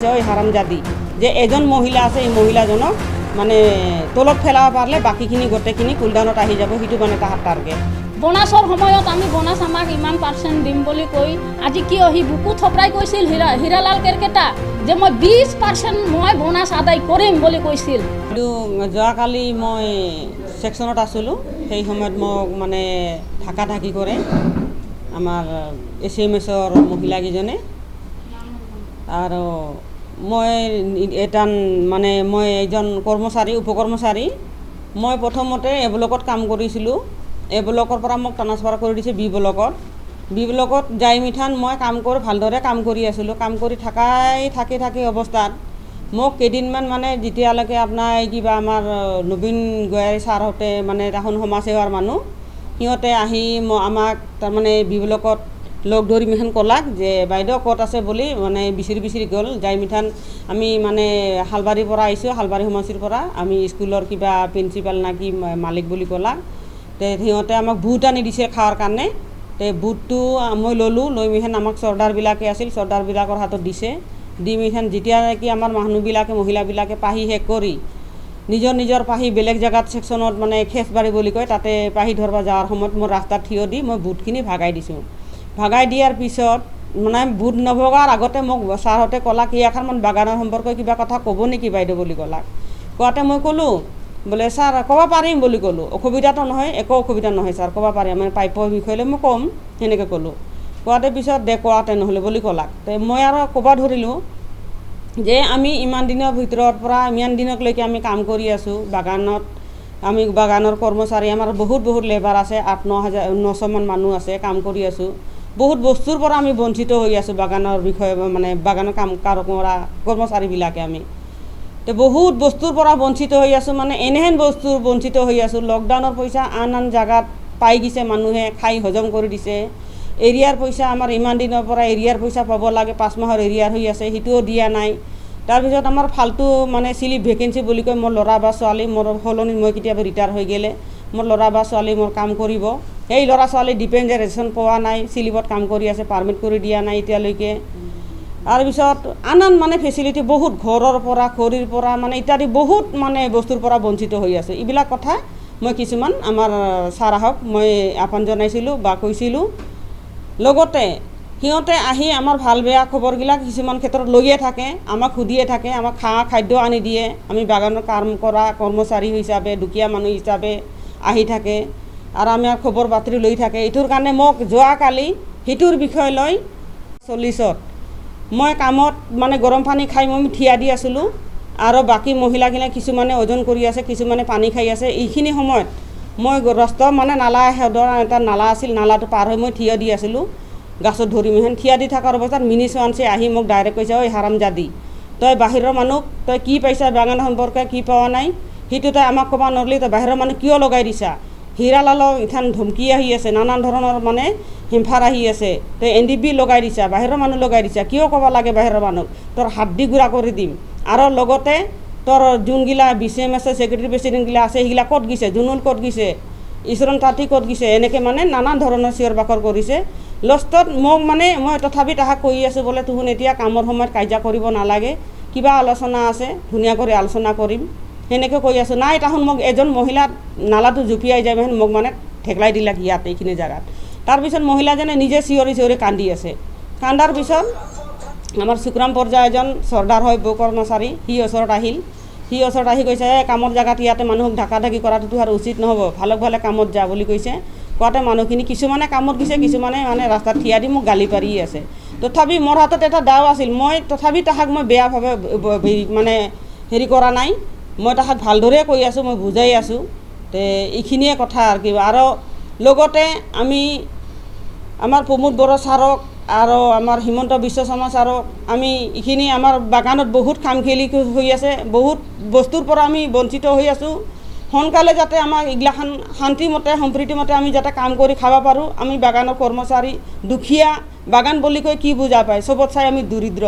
ওই হাৰামজাদি যে এজন মহিলা আছে এই মহিলাজনক মানে তলত ফেলাব পাৰিলে বাকীখিনি গোটেইখিনি কুলডাউনত আহি যাব সেইটো মানে তাহাৰ টাৰ্গেট বোনাছৰ সময়ত আমি বোনাছ আমাক ইমান পাৰ্চেণ্ট দিম বুলি কৈ আজি কিয় সি বুকু থপৰাই কৈছিল হীৰালাল কেৰকেটা যে মই 20% মই বোনাছ আদায় কৰিম বুলি কৈছিল। কিন্তু যোৱাকালি মই ছেকশ্যনত আছিলোঁ সেই সময়ত মোক মানে ঢাকি কৰে আমাৰ ACMSৰ মহিলাকেইজনে আৰু মই এটা মানে মই এজন কৰ্মচাৰী উপকৰ্মচাৰী মই প্ৰথমতে এ ব্লকত কাম কৰিছিলোঁ এ ব্লকৰ পৰা মোক ট্ৰান্সফাৰ কৰি দিছে বি ব্লকত যাই মিঠান মই কাম কৰি ভালদৰে কাম কৰি আছিলোঁ কাম কৰি থাকি অৱস্থাত মোক কেইদিনমান মানে যেতিয়ালৈকে আপোনাৰ কিবা আমাৰ নবীন গোহাঁই ছাৰহঁতে মানে এখন সমাজসেৱাৰ মানুহ সিহঁতে আহি আমাক তাৰমানে বি ব্লকত লগ ধৰি মিঠান ক'লাক যে বাইদেউ ক'ত আছে বুলি মানে বিচৰি গ'ল যাই মিঠান আমি মানে হালবাৰীৰ পৰা আহিছোঁ হালবাৰী সমষ্টিৰ পৰা আমি স্কুলৰ কিবা প্ৰিন্সিপাল না কি মালিক বুলি ক'লাক তে সিহঁতে আমাক বুট আনি দিছে খাৱাৰ কাৰণে তে বুটটো মই ল'লোঁ লৈ মিঠান আমাক চৰ্দাৰবিলাকে আছিল চৰ্দাৰবিলাকৰ হাতত দিছে দি মিঠান যেতিয়া নেকি আমাৰ মানুহবিলাকে মহিলাবিলাকে পাহি শেষ কৰি নিজৰ পাহি বেলেগ জেগাত ছেকশ্যনত মানে খেচবাৰী বুলি কয় তাতে পাহি ধৰব যোৱাৰ সময়ত মই ৰাস্তাত থিয় দি মই বুটখিনি ভাগাই দিছোঁ ভাগাই দিয়াৰ পিছত মানে বুট নভগাৰ আগতে মোক ছাৰহঁতে ক'লাক কি এখানমান বাগানৰ সম্পৰ্কে কিবা কথা ক'ব নেকি বাইদেউ বুলি ক'লাক কোৱাতে মই ক'লোঁ বোলে ছাৰ ক'ব পাৰিম বুলি ক'লোঁ অসুবিধাটো নহয় একো অসুবিধা নহয় ছাৰ ক'ব পাৰিম মানে পাইপৰ বিষয়ে লৈ মই ক'ম সেনেকৈ ক'লোঁ কোৱাতে পিছত কোৱাতে নহ'লে বুলি ক'লাক তে মই আৰু ক'ব ধৰিলোঁ যে আমি ইমান দিনৰ ভিতৰৰ পৰা ইমান দিনলৈকে আমি কাম কৰি আছোঁ বাগানত আমি বাগানৰ কৰ্মচাৰী আমাৰ বহুত লেবাৰ আছে 8-9 মান মানুহ আছে কাম কৰি আছোঁ বহুত বস্তুৰ পৰা আমি বঞ্চিত হৈ আছোঁ বাগানৰ বিষয়ে মানে বাগানৰ কাম কৰা কৰ্মচাৰীবিলাকে আমি তো বহুত বস্তুৰ পৰা বঞ্চিত হৈ আছোঁ মানে এনেহেন বস্তুৰ বঞ্চিত হৈ আছোঁ লকডাউনৰ পইচা আন জেগাত পাই গৈছে মানুহে খাই হজম কৰি দিছে এৰিয়াৰ পইচা আমাৰ ইমান দিনৰ পৰা এৰিয়াৰ পইচা পাব লাগে 5 মাহৰ এৰিয়াৰ হৈ আছে সেইটোও দিয়া নাই তাৰপিছত আমাৰ ফাল্টু মানে চিলিপ ভেকেঞ্চি বুলি কয় মোৰ ল'ৰা বা ছোৱালী মোৰ সলনি মই কেতিয়াবা ৰিটায়াৰ হৈ গ'লে মোৰ ল'ৰা বা ছোৱালী মোৰ কাম কৰিব সেই ল'ৰা ছোৱালী ডিপেণ্ডেঞ্চন পোৱা নাই চিলিপত কাম কৰি আছে পাৰ্মিট কৰি দিয়া নাই এতিয়ালৈকে তাৰপিছত আন মানে ফেচিলিটি বহুত ঘৰৰ পৰা খৰিৰ পৰা মানে ইত্যাদি বহুত মানে বস্তুৰ পৰা বঞ্চিত হৈ আছে এইবিলাক কথা মই কিছুমান আমাৰ ছাৰ আহক মই আহ্বান জনাইছিলোঁ বা কৈছিলোঁ লগতে সিহঁতে আহি আমাৰ ভাল বেয়া খবৰবিলাক কিছুমান ক্ষেত্ৰত লৈয়ে থাকে আমাক সুধিয়ে থাকে আমাক খাদ্য আনি দিয়ে আমি বাগানৰ কাম কৰা কৰ্মচাৰী হিচাপে দুখীয়া মানুহ হিচাপে আহি থাকে আৰু আমাৰ খবৰ বাতৰি লৈ থাকে এইটোৰ কাৰণে মোক যোৱাকালি সেইটোৰ বিষয় লৈ 40ত মই কামত মানে গৰম পানী খাই মই থিয়া দি আছিলোঁ আৰু বাকী মহিলাখিনি কিছুমানে ওজন কৰি আছে কিছুমানে পানী খাই আছে এইখিনি সময়ত মই ৰাস্তা মানে নালা এটা নালা আছিল নালাটো পাৰ হৈ মই থিয় দি আছিলোঁ গাছত ধৰি মিহেন থিয়া দি থকাৰ অৱস্থাত মিনি চোৱানছে আহি মোক ডাইৰেক্ট কৈছে ঐ হাৰামজাদি তই বাহিৰৰ মানুহ তই কি পাইছা বাগান সম্পৰ্কে কি পোৱা নাই সেইটো তই আমাক ক'ব নোৱাৰিলি তই বাহিৰৰ মানুহ কিয় লগাই দিছা হীৰালালক ইথান ধমকি আহি আছে নানান ধৰণৰ মানে হিমফাৰ আহি আছে তই NDB লগাই দিছা বাহিৰৰ মানুহ লগাই দিছা কিয় ক'ব লাগে বাহিৰৰ মানুহ তোৰ হাত দি গুড়া কৰি দিম আৰু লগতে তোৰ যোনগিলা BCMS ছেক্ৰেটাৰী প্ৰেচিডেণ্টগিলা আছে সেইগিলা ক'ত গৈছে জুনুল ক'ত গৈছে ঈশ্বৰণ তাঁতী ক'ত গৈছে এনেকৈ মানে নানান ধৰণৰ চিঞৰ বাখৰ কৰিছে লাষ্টত মোক মানে মই তথাপি তাহাক কৈ আছোঁ বোলে তুহুন এতিয়া কামৰ সময়ত কাজিয়া কৰিব নালাগে কিবা আলোচনা আছে ধুনীয়া কৰি আলোচনা কৰিম সেনেকৈ কৈ আছোঁ নাই তাহোন মোক এজন মহিলাত নালাটো জুপিয়াই যায় মানে মোক মানে ঠেকলাই দিলাক ইয়াত এইখিনি জেগাত তাৰপিছত মহিলাজনে নিজে চিঞৰি কান্দি আছে কান্দাৰ পিছত আমাৰ শুক্ৰাম পৰ্যায় এজন চৰ্দাৰ হয় বৌ কৰ্মচাৰী সি ওচৰত আহি কৈছে কামৰ জেগাত ইয়াতে মানুহক ঢাকি কৰাটোতো আৰু উচিত নহ'ব ভালে কামত যা বুলি কৈছে কোৱাতে মানুহখিনি কিছুমানে কামত গৈছে কিছুমানে মানে ৰাস্তাত থিয়া দি মোক গালি পাৰি আছে তথাপি মোৰ হাতত এটা দাও আছিল মই তথাপি তাহাক মই বেয়াভাৱে মানে হেৰি কৰা নাই মই তাহাক ভালদৰে কৈ আছোঁ মই বুজাই আছোঁ তে এইখিনিয়ে কথা আৰু কিবা আৰু লগতে আমি আমাৰ প্ৰমোদ বড়ো ছাৰক আৰু আমাৰ হিমন্ত বিশ্ব শৰ্মা ছাৰক আমি এইখিনি আমাৰ বাগানত বহুত কাম খেলি হৈ আছে বহুত বস্তুৰ পৰা আমি বঞ্চিত হৈ আছোঁ সোনকালে যাতে আমাক এইগিলাখান শান্তিমতে সম্প্ৰীতিমতে আমি যাতে কাম কৰি খাব পাৰোঁ আমি বাগানৰ কৰ্মচাৰী দুখীয়া বাগান বুলি কৈ কি বুজা পায় চবত চাই আমি দৰিদ্ৰ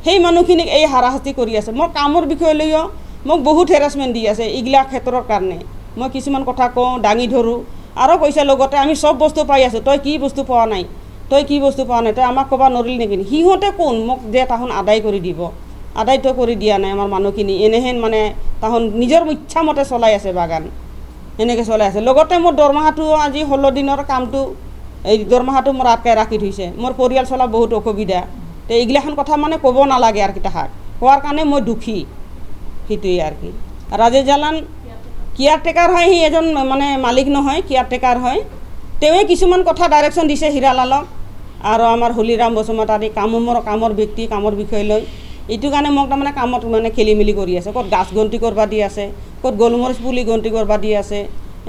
সেই মানুহখিনিক এই হাৰাশাস্তি কৰি আছে মোৰ কামৰ বিষয় লৈও মোক বহুত হেৰাছমেণ্ট দি আছে এইগিলা ক্ষেত্ৰৰ কাৰণে মই কিছুমান কথা কওঁ দাঙি ধৰোঁ আৰু কৈছে লগতে আমি চব বস্তু পাই আছোঁ তই কি বস্তু পোৱা নাই তই আমাক ক'ব নোৱাৰিলি নেকি সিহঁতে কোন মোক যে তাহোন আদায় কৰি দিব আদায়টো কৰি দিয়া নাই আমাৰ মানুহখিনি এনেহেন মানে তাহোন নিজৰ ইচ্ছামতে চলাই আছে বাগান এনেকৈ চলাই আছে লগতে মোৰ দৰমহাটো আজি 16 দিনৰ কামটো এই দৰমহাটো মোৰ আটকাই ৰাখি থৈছে মোৰ পৰিয়াল চলা বহুত অসুবিধা তো এইগিলাখন কথা মানে ক'ব নালাগে আৰু কিতাহাক কোৱাৰ কাৰণে মই দুখী সেইটোৱে আৰু কি ৰাজেশ জালান কেয়াৰটেকাৰ হয় সি এজন মানে মালিক নহয় কেয়াৰটেকাৰ হয় তেওঁৱে কিছুমান কথা ডাইৰেকশ্যন দিছে হীৰালালক আৰু আমাৰ হলিৰাম বসুমতাৰী কামৰ ব্যক্তি কামৰ বিষয় লৈ এইটো কাৰণে মোক তাৰমানে কামত মানে খেলি মেলি কৰি আছে ক'ত গাছ গন্তি কৰিব দি আছে ক'ত গোলমৰিচ পুলি গন্তি কৰিব দি আছে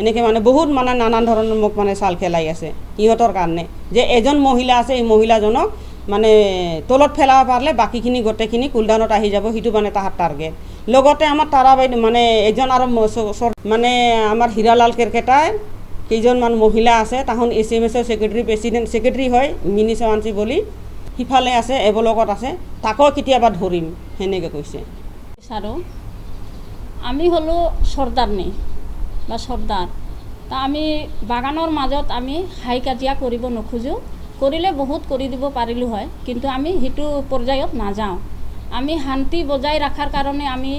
এনেকৈ মানে বহুত মানে নানান ধৰণৰ মোক মানে চাল খেলাই আছে ইহঁতৰ কাৰণে যে এজন মহিলা আছে এই মহিলাজনক মানে তলত পেলাব পাৰিলে বাকীখিনি গোটেইখিনি কুলডাউনত আহি যাব সেইটো মানে তাহাৰ টাৰ্গেট লগতে আমাৰ তাৰাবাইদেউ মানে এজন আৰু মানে আমাৰ হীৰালাল কেৰকেটাই কেইজনমান মহিলা আছে তাহোন SMS প্ৰেচিডেণ্ট ছেক্ৰেটাৰী হয় মিনি চৱাঞ্চী বুলি সিফালে আছে এবলকত আছে তাকো কেতিয়াবা ধৰিম সেনেকৈ কৈছে আৰু আমি হ'লোঁ চৰ্দাৰনী বা চৰ্দাৰ তা আমি বাগানৰ মাজত আমি হাই কাজিয়া কৰিব নোখোজোঁ কৰিলে বহুত কৰি দিব পাৰিলোঁ হয় কিন্তু আমি সেইটো পৰ্যায়ত নাযাওঁ আমি শান্তি বজাই ৰখাৰ কাৰণে আমি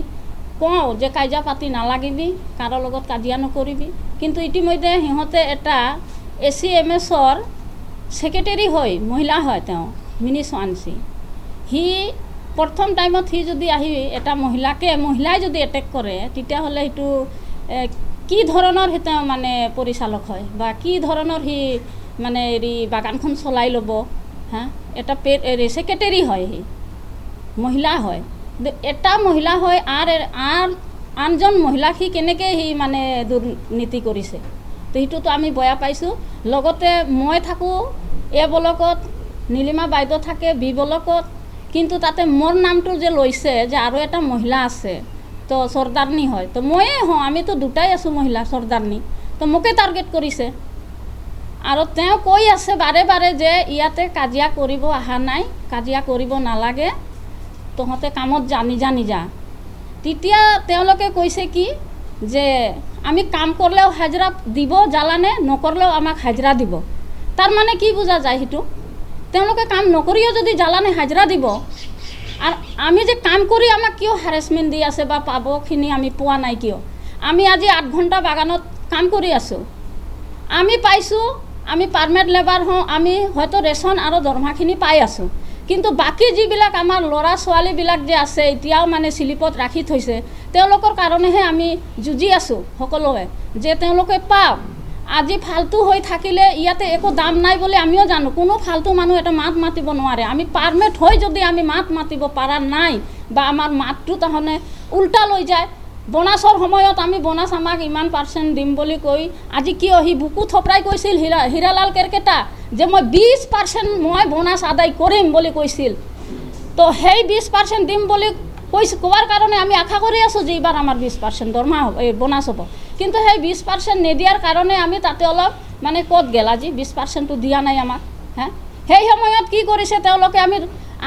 কওঁ যে কাজিয়া পাতি নালাগিবি কাৰো লগত কাজিয়া নকৰিবি কিন্তু ইতিমধ্যে সিহঁতে এটা ACMSৰ ছেক্ৰেটাৰী হয় মহিলা হয় তেওঁ মিনি চৱাঞ্চী সি প্ৰথম টাইমত সি যদি আহি এটা মহিলাই যদি এটেক কৰে তেতিয়াহ'লে সেইটো কি ধৰণৰ সি তেওঁ মানে পৰিচালক হয় বা কি ধৰণৰ সি মানে হেৰি বাগানখন চলাই ল'ব হা এটা ছেক্ৰেটাৰী হয় সি মহিলা হয় এটা মহিলা হয় আনজন মহিলাক সি কেনেকৈ সি মানে দুৰ্নীতি কৰিছে তো সেইটোতো আমি বেয়া পাইছোঁ লগতে মই থাকোঁ এ ব্লকত নীলিমা বাইদেউ থাকে বি ব্লকত কিন্তু তাতে মোৰ নামটো যে লৈছে যে আৰু এটা মহিলা আছে তো চৰ্দাৰনী হয় তো ময়ে হওঁ আমিতো দুটাই আছোঁ মহিলা চৰ্দাৰনী তো মোকে টাৰ্গেট কৰিছে আৰু তেওঁ কৈ আছে বাৰে বাৰে যে ইয়াতে কাজিয়া কৰিব অহা নাই কাজিয়া কৰিব নালাগে তহঁতে কামত নিজা তেতিয়া তেওঁলোকে কৈছে কি যে আমি কাম কৰিলেও হাজিৰা দিব জালানে নকৰিলেও আমাক হাজিৰা দিব তাৰ মানে কি বুজা যায় সেইটো তেওঁলোকে কাম নকৰিও যদি জালানে হাজিৰা দিব আৰু আমি যে কাম কৰি আমাক কিয় হাৰেছমেণ্ট দি আছে বা পাবখিনি আমি পোৱা নাই কিয় আমি আজি 8 ঘণ্টা বাগানত কাম কৰি আছোঁ আমি পাইছোঁ আমি পাৰ্মানেণ্ট লেবাৰ হওঁ আমি হয়তো ৰেচন আৰু দৰমহাখিনি পাই আছোঁ কিন্তু বাকী যিবিলাক আমাৰ ল'ৰা ছোৱালীবিলাক যে আছে এতিয়াও মানে স্লিপত ৰাখি থৈছে তেওঁলোকৰ কাৰণেহে আমি যুঁজি আছোঁ সকলোৱে যে তেওঁলোকে পাওক আজি ফাল্টু হৈ থাকিলে ইয়াতে একো দাম নাই বুলি আমিও জানো কোনো ফাল্টু মানুহ এটা মাত মাতিব নোৱাৰে আমি পাৰ্মানেণ্ট হৈ যদি আমি মাত মাতিব পৰা নাই বা আমাৰ মাতটো তাহলে উল্টা লৈ যায় বনাছৰ সময়ত আমি বনাছ আমাক ইমান % দিম বুলি কৈ আজি কিয় সি বুকু থপৰাই কৈছিল হীৰালাল কেৰকেটা যে মই 20% মই বনাছ আদায় কৰিম বুলি কৈছিল তো সেই 20% দিম বুলি কোৱাৰ কাৰণে আমি আশা কৰি আছোঁ যে এইবাৰ আমাৰ 20% দৰমহা হ'ব এই বনাছ হ'ব কিন্তু সেই 20% নিদিয়াৰ কাৰণে আমি তাতে অলপ মানে ক'ত গেল আজি 20%টো দিয়া নাই আমাক হা সেই সময়ত কি কৰিছে তেওঁলোকে আমি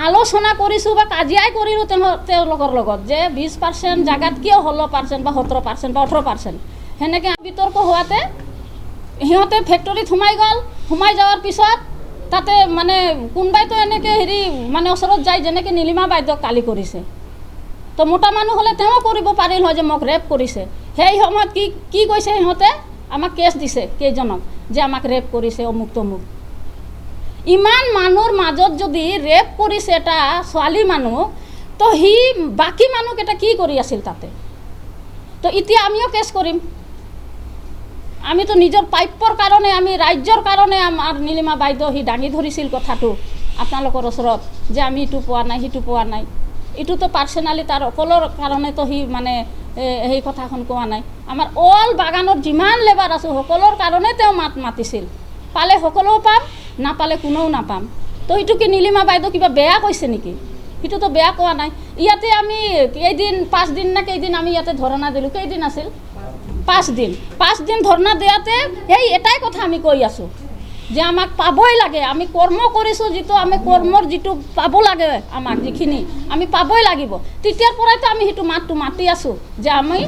আলোচনা কৰিছোঁ বা কাজিয়াই কৰিলোঁ তেওঁলোকৰ লগত যে 20% জাগাত কিয় 16% বা 17% বা 18% সেনেকৈ বিতৰ্ক হোৱাতে সিহঁতে ফেক্টৰীত সোমাই যোৱাৰ পিছত তাতে মানে কোনোবাইতো এনেকৈ হেৰি মানে ওচৰত যায় যেনেকৈ নীলিমা বাইদেউক কালি কৰিছে তো মোটা মানুহ হ'লে তেওঁ কৰিব পাৰিল হয় যে মোক ৰেপ কৰিছে সেই সময়ত কি কৈছে সিহঁতে আমাক কেছ দিছে কেইজনক যে আমাক ৰেপ কৰিছে অমুক তমুক ইমান মানুহৰ মাজত যদি ৰেপ কৰিছে এটা ছোৱালী মানুহ তো সি বাকী মানুহকেইটা কি কৰি আছিল তাতে তো এতিয়া আমিও কেছ কৰিম আমিতো নিজৰ প্ৰাপ্যৰ কাৰণে আমি ৰাজ্যৰ কাৰণে আমাৰ নীলিমা বাইদেউ সি দাঙি ধৰিছিল কথাটো আপোনালোকৰ ওচৰত যে আমি ইটো পোৱা নাই সিটো পোৱা নাই এইটোতো পাৰ্চনেলি তাৰ অকলৰ কাৰণেতো সি মানে সেই কথাখন কোৱা নাই আমাৰ অল বাগানত যিমান লেবাৰ আছোঁ সকলৰ কাৰণে তেওঁ মাতিছিল পালে সকলোও পাম নাপালে কোনেও নাপাম তো এইটো কি নীলিমা বাইদেউ কিবা বেয়া কৈছে নেকি সেইটোতো বেয়া কোৱা নাই ইয়াতে আমি কেইদিন 5 দিন না কেইদিন আমি ইয়াতে ধৰণা দিলোঁ কেইদিন আছিল 5 দিন ধৰণা দিয়াতে সেই এটাই কথা আমি কৈ আছোঁ যে আমাক পাবই লাগে আমি কৰ্ম কৰিছোঁ যিটো আমি কৰ্মৰ যিটো পাব লাগে আমাক যিখিনি আমি পাবই লাগিব তেতিয়াৰ পৰাইতো আমি সেইটো মাতটো মাতি আছোঁ যে আমি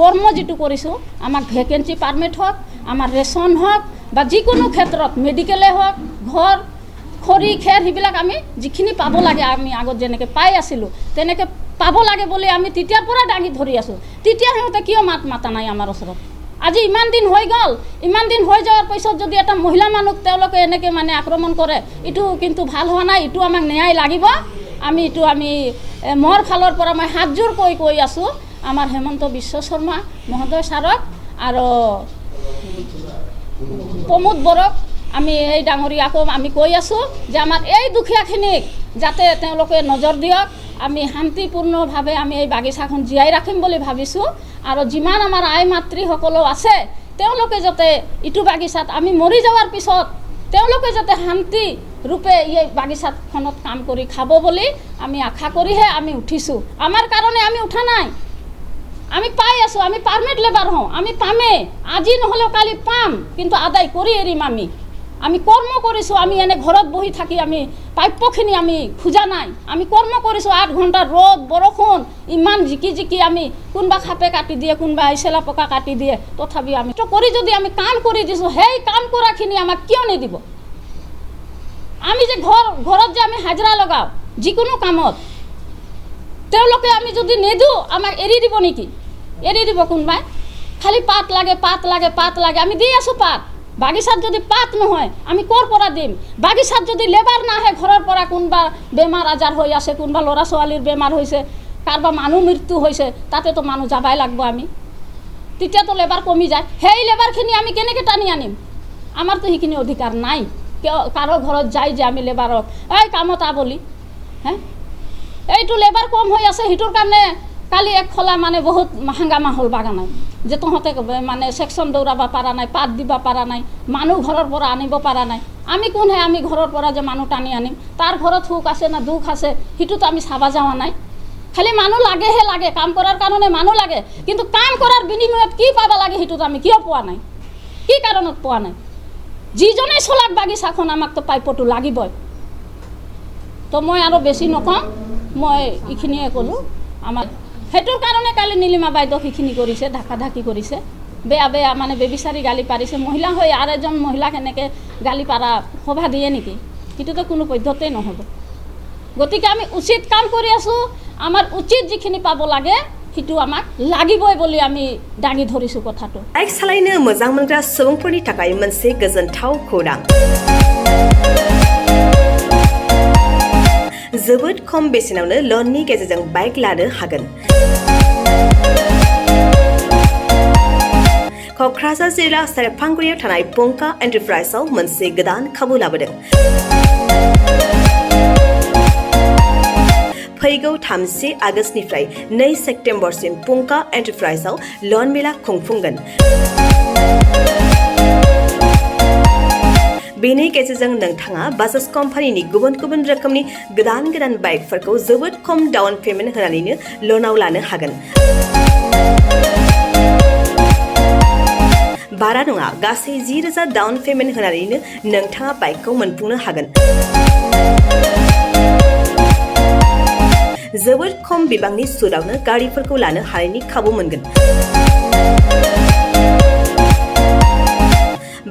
কৰ্ম যিটো কৰিছোঁ আমাক ভেকেঞ্চি পাৰ্মিট হওক আমাৰ ৰেচন হওক বা যিকোনো ক্ষেত্ৰত মেডিকেলে হওক ঘৰ খৰি খেৰ সেইবিলাক আমি যিখিনি পাব লাগে আমি আগত যেনেকৈ পাই আছিলোঁ তেনেকৈ পাব লাগে বুলি আমি তেতিয়াৰ পৰা দাঙি ধৰি আছোঁ। তেতিয়া সিহঁতে কিয় মাত মাতা নাই আমাৰ ওচৰত? আজি ইমান দিন হৈ গ'ল, ইমান দিন হৈ যোৱাৰ পিছত যদি এটা মহিলা মানুহক তেওঁলোকে এনেকৈ মানে আক্ৰমণ কৰে, এইটো কিন্তু ভাল হোৱা নাই। এইটো আমাক ন্যায় লাগিব। আমি মোৰ ফালৰ পৰা মই হাতযোৰ কৈ আছোঁ আমাৰ হেমন্ত বিশ্ব শৰ্মা মহোদয় ছাৰক আৰু প্ৰমোদ বৰক আমি এই ডাঙৰীয়াকো আমি কৈ আছোঁ যে আমাৰ এই দুখীয়াখিনিক যাতে তেওঁলোকে নজৰ দিয়ক। আমি শান্তিপূৰ্ণভাৱে আমি এই বাগিচাখন জীয়াই ৰাখিম বুলি ভাবিছোঁ। আৰু যিমান আমাৰ আই মাতৃসকলো আছে তেওঁলোকে যাতে ইটো বাগিচাত আমি মৰি যোৱাৰ পিছত তেওঁলোকে যাতে শান্তি ৰূপে এই বাগিচাখনত কাম কৰি খাব বুলি আমি আশা কৰিহে আমি উঠিছোঁ। আমাৰ কাৰণে আমি উঠা নাই, আমি পাই আছোঁ। আমি পাৰ্মানেণ্ট লেবাৰ হওঁ, আমি পামেই। আজি নহ'লেও কালি পাম, কিন্তু আদায় কৰি এৰিম। আমি কৰ্ম কৰিছোঁ। আমি এনে ঘৰত বহি থাকি আমি প্ৰাপ্যখিনি আমি খোজা নাই। আমি কৰ্ম কৰিছোঁ 8 ঘণ্টা ৰ'দ বৰষুণ ইমান জিকি আমি কোনোবা খাপে কাটি দিয়ে, কোনোবা চেলা পকা কাটি দিয়ে, তথাপি আমি কৰি যদি আমি কাম কৰি দিছোঁ, সেই কাম কৰাখিনি আমাক কিয় নিদিব? আমি যে ঘৰত যে আমি হাজিৰা লগাওঁ যিকোনো কামত, তেওঁলোকে আমি যদি নিদিওঁ আমাক এৰি দিব নেকি? এৰি দিব কোনোবাই? খালি পাত লাগে আমি দি আছোঁ পাত। বাগিচাত যদি পাত নহয় আমি ক'ৰ পৰা দিম? বাগিচাত যদি লেবাৰ নাহে, ঘৰৰ পৰা কোনোবা বেমাৰ আজাৰ হৈ আছে, কোনোবা ল'ৰা ছোৱালীৰ বেমাৰ হৈছে, কাৰোবাৰ মানুহ মৃত্যু হৈছে, তাতেতো মানুহ যাবাই লাগব। আমি তেতিয়াতো লেবাৰ কমি যায়। সেই লেবাৰখিনি আমি কেনেকৈ টানি আনিম? আমাৰতো সেইখিনি অধিকাৰ নাই। কাৰো ঘৰত যাই যে আমি লেবাৰক এই কামত বুলি এইটো লেবাৰ কম হৈ আছে, সেইটোৰ কাৰণে কালি এক খোলা মানে বহুত হাংগামা হ'ল বাগানত যে তহঁতে মানে ছেকশ্যন দৌৰাব পৰা নাই, পাত দিব পৰা নাই, মানুহ ঘৰৰ পৰা আনিব পৰা নাই। আমি কোনহে আমি ঘৰৰ পৰা যে মানুহ টানি আনিম? তাৰ ঘৰত সুখ আছে না দুখ আছে সেইটোতো আমি চাব যোৱা নাই। খালি মানুহ লাগেহে লাগে, কাম কৰাৰ কাৰণে মানুহ লাগে, কিন্তু কাম কৰাৰ বিনিময়ত কি পাব লাগে সেইটোতো আমি কিয় পোৱা নাই? কি কাৰণত পোৱা নাই? যিজনে চলাক বাগিচাখন আমাকতো পাইপটো লাগিবই। তো মই আৰু বেছি নকওঁ, মই এইখিনিয়ে ক'লোঁ। আমাৰ সেইটোৰ কাৰণে কালি নীলিমা বাইদেউ সেইখিনি কৰিছে, ঢাকি কৰিছে, বেয়া মানে বেবিচাৰি গালি পাৰিছে। মহিলা হৈ আৰু এজন মহিলাক এনেকৈ গালি পাৰা শোভা দিয়ে নেকি? সেইটোতো কোনো পদ্ধতিয়েই নহ'ব। গতিকে আমি উচিত কাম কৰি আছোঁ। আমাৰ উচিত যিখিনি পাব লাগে সেইটো আমাক লাগিবই বুলি আমি দাঙি ধৰিছোঁ কথাটো। बाइक सालायनो मोजां मोनग्रा सुबुंफोरनि थाखाय मोनसे गोजोनथाव खौरां। जोबोद खम बेसेनावनो लननि गेजेरजों बाइक लानो हागोन। क'क्राझार जिल्ला सेरफांगुरियाव थानाय पंका एन्टारप्राइजआव मोनसे गोदान खाबु लाबोदों। फैगौ 30 आगस्तनिफ्राय 2 सेप्तेम्बरसिम पंका एन्टारप्राइजआव लन मेला खुंफुंगोन। बेनि गेजेरजों नोंथाङा बाजाज कम्पानिनि गुबुन रोखोमनि गोदान बाइकफोरखौ जोबोद खम डाउन पेमेन्ट होनानैनो लनाव लानो हागोन। बारा नङा, गासै 10,000 डाउन पेमेन्ट होनानैनो नोंथाङा बाइकखौ मोनफुंनो हागोन। जोबोद खम बिबांनि सुदआवनो गारिफोरखौ लानो हानायनि खाबु मोनगोन।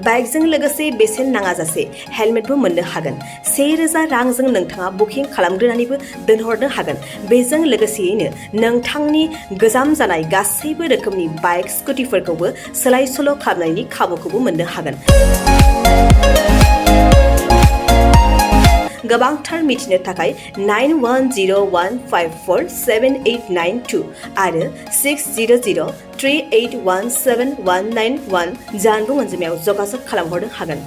बाइकजों लोगोसे बेसेन नाङाजासे हेलमेटबो मोननो हागोन। 1,000 रांजों नोंथाङा बुकिं खालामग्रोनानैबो दोनहरनो हागोन। बेजों लोगोसेयैनो नोंथांनि गोजाम जानाय गासैबो रोखोमनि बाइक स्कुटिफोरखौबो सोलाय सोल' खालामनायनि खाबुखौबो मोननो हागोन। गोबांथार मिथिनो थाखाय 9101547892 आरो 60038171191 जानबुं अनजिमायाव जगाजग खालामहरनो हागोन।